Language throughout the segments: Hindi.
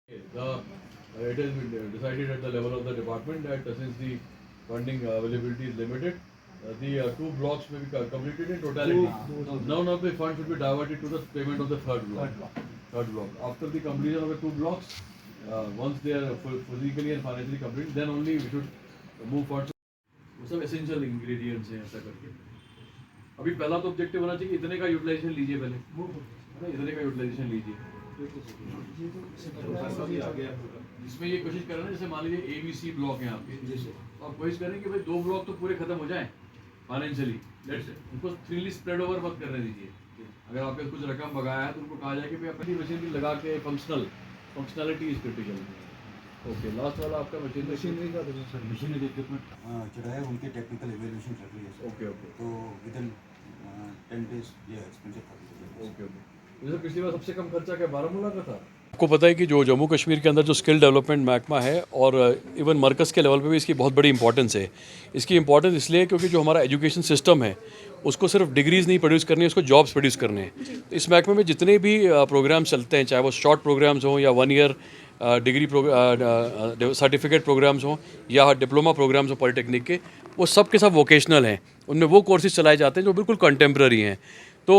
It has been decided at the level of the department that since the funding availability is limited, the two blocks may be completed in totality. None of the funds should be diverted to the payment of the third block. After the completion of the two blocks, once they are physically and financially complete, then only we should move funds. वो सब एसेंशियल इंग्रेडिएंट्स हैं ऐसा करके. अभी पहला तो ऑब्जेक्टिव होना चाहिए इतने का यूटिलाइजेशन लीजिए पहले, है ना, इतने का यूटिलाइजेशन लीजिए. इसमें ये कोशिश कर रहे हैं जैसे मान लीजिए ABC ब्लॉक है आपके, तो आप कोशिश करें कि भाई दो ब्लॉक तो पूरे खत्म हो जाएं फाइनेंशियली, उनको थ्रीली स्प्रेड ओवर मत करने दीजिए. अगर आपके कुछ रकम बगाया है तो उनको कहा जाए कि भाई अपनी मशीनरी लगा के functionality is critical. Okay, last वाला आपका मशीनरी का सर, मशीनरी इक्विपमेंट जो है उनकी टेक्निकल एवेल्यूएशन चल रही है सर. ओके तो विदिन 10 days ये एक्सपेंडिचर कर दीजिए. ओके. जैसे पिछली बार सबसे कम खर्चा क्या बारामूला का था? आपको पता है कि जो जम्मू कश्मीर के अंदर जो स्किल डेवलपमेंट महकमा है और इवन मरकज़ के लेवल पे भी इसकी बहुत बड़ी इंपॉर्टेंस है. इसकी इंपॉर्टेंस इसलिए क्योंकि जो हमारा एजुकेशन सिस्टम है उसको सिर्फ डिग्रीज़ नहीं प्रोड्यूस करनी है, उसको जॉब्स प्रोड्यूस करने हैं. तो इस महकमे में जितने भी प्रोग्राम्स चलते हैं, चाहे वो शॉर्ट प्रोग्राम्स हों या 1 ईयर डिग्री सर्टिफिकेट प्रोग्राम्स हों या डिप्लोमा प्रोग्राम्स हों पॉलिटेक्निक के, वो सब के सब वोकेशनल हैं. उनमें वो कोर्सेज चलाए जाते हैं जो बिल्कुल कंटेम्प्रेरी हैं. तो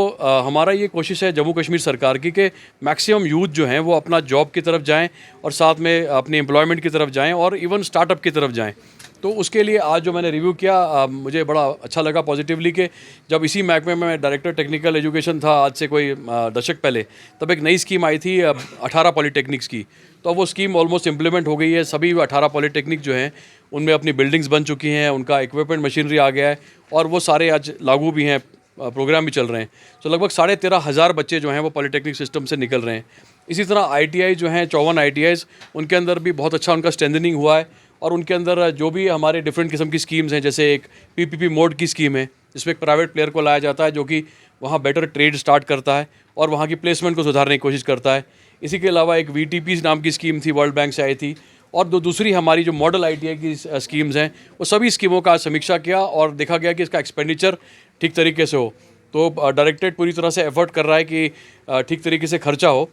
हमारा ये कोशिश है जम्मू कश्मीर सरकार की कि मैक्सिमम यूथ जो हैं वो अपना जॉब की तरफ जाएं और साथ में अपनी एम्प्लॉयमेंट की तरफ जाएं और इवन स्टार्टअप की तरफ जाएं. तो उसके लिए आज जो मैंने रिव्यू किया मुझे बड़ा अच्छा लगा पॉजिटिवली कि जब इसी महकमे में मैं डायरेक्टर टेक्निकल एजुकेशन था आज से कोई दशक पहले, तब एक नई स्कीम आई थी 18 पॉलीटेक्निक्स की. तो अब वो स्कीम ऑलमोस्ट इम्प्लीमेंट हो गई है. सभी 18 पॉलीटेक्निक जो हैं उनमें अपनी बिल्डिंग्स बन चुकी हैं, उनका इक्विपमेंट मशीनरी आ गया है और वो सारे आज लागू भी हैं, प्रोग्राम भी चल रहे हैं. तो लगभग 13,500 बच्चे जो हैं वो पॉलीटेक्निक सिस्टम से निकल रहे हैं. इसी तरह ITI जो हैं 54 ITIs, उनके अंदर भी बहुत अच्छा उनका स्ट्रेंथनिंग हुआ है और उनके अंदर जो भी हमारे डिफरेंट किस्म की स्कीम्स हैं, जैसे एक PPP मोड की स्कीम है जिसमें एक प्राइवेट प्लेयर को लाया जाता है जो कि वहाँ बेटर ट्रेड स्टार्ट करता है और वहाँ की प्लेसमेंट को सुधारने की कोशिश करता है. इसी के अलावा एक VTP नाम की स्कीम थी, वर्ल्ड बैंक से आई थी, और दूसरी हमारी जो मॉडल ITI की स्कीम्स हैं वो सभी स्कीमों का समीक्षा किया और देखा गया कि इसका एक्सपेंडिचर ठीक तरीके से हो. तो डायरेक्टरेट पूरी तरह से एफर्ट कर रहा है कि ठीक तरीके से खर्चा हो.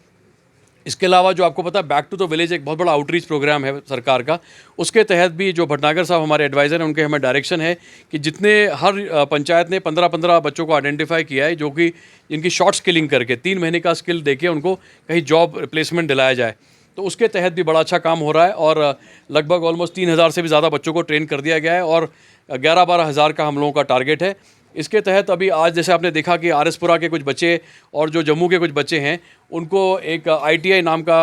इसके अलावा जो आपको पता है बैक टू द विलेज एक बहुत बड़ा आउटरीच प्रोग्राम है सरकार का, उसके तहत भी जो भटनागर साहब हमारे एडवाइज़र हैं उनके हमें डायरेक्शन है कि जितने हर पंचायत ने 15-15 बच्चों को आइडेंटिफाई किया है जो कि जिनकी शॉर्ट स्किलिंग करके 3 महीने का स्किल देके उनको कहीं जॉब प्लेसमेंट दिलाया जाए. तो उसके तहत भी बड़ा अच्छा काम हो रहा है और लगभग ऑलमोस्ट 3,000 से भी ज़्यादा बच्चों को ट्रेन कर दिया गया है और 11-12 हज़ार का हम लोगों का टारगेट है. इसके तहत अभी आज जैसे आपने देखा कि RSपुरा के कुछ बच्चे और जो जम्मू के कुछ बच्चे हैं उनको एक ITI नाम का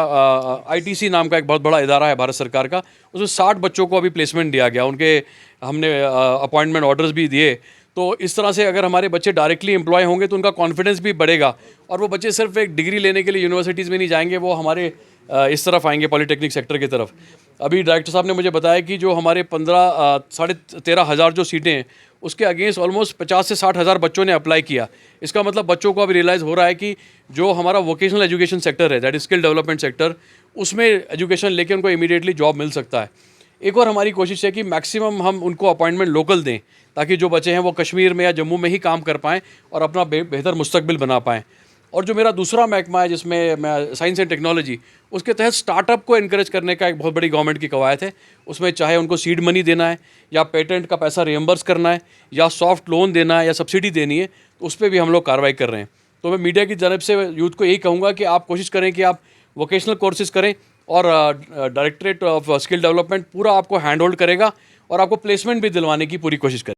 ITC नाम का एक बहुत बड़ा इदारा है भारत सरकार का, उसमें 60 बच्चों को अभी प्लेसमेंट दिया गया. उनके हमने अपॉइंटमेंट ऑर्डर्स भी दिए. तो इस तरह से अगर हमारे बच्चे डायरेक्टली एम्प्लॉय होंगे तो उनका कॉन्फिडेंस भी बढ़ेगा और वो बच्चे सिर्फ एक डिग्री लेने के लिए यूनिवर्सिटीज़ में नहीं जाएंगे, वो हमारे इस तरफ आएंगे पॉलीटेक्निक सेक्टर की तरफ. अभी डायरेक्टर साहब ने मुझे बताया कि जो हमारे 13,500 जो सीटें हैं उसके अगेंस्ट ऑलमोस्ट 50 से 60 हज़ार बच्चों ने अप्लाई किया. इसका मतलब बच्चों को अभी रियलाइज़ हो रहा है कि जो हमारा वोकेशनल एजुकेशन सेक्टर है, that is skill development sector, उसमें एजुकेशन लेके उनको इमीडिएटली जॉब मिल सकता है. एक और हमारी कोशिश है कि मैक्सिमम हम उनको अपॉइंटमेंट लोकल दें ताकि जो बच्चे हैं वो कश्मीर में या जम्मू में ही काम कर पाएँ और अपना बेहतर मुस्तकबिल बना पाएँ. और जो मेरा दूसरा महकमा है जिसमें मैं साइंस एंड टेक्नोलॉजी, उसके तहत स्टार्टअप को इनकरेज करने का एक बहुत बड़ी गवर्नमेंट की कवायद है. उसमें चाहे उनको सीड मनी देना है या पेटेंट का पैसा रिएम्बर्स करना है या सॉफ्ट लोन देना है या सब्सिडी देनी है, तो उस पर भी हम लोग कार्रवाई कर रहे हैं. तो मैं मीडिया की जानब से यूथ को यही कहूँगा कि आप कोशिश करें कि आप वोकेशनल कोर्सेज करें और डायरेक्टरेट ऑफ स्किल डेवलपमेंट पूरा आपको हैंड होल्ड करेगा और आपको प्लेसमेंट भी दिलवाने की पूरी कोशिश करें.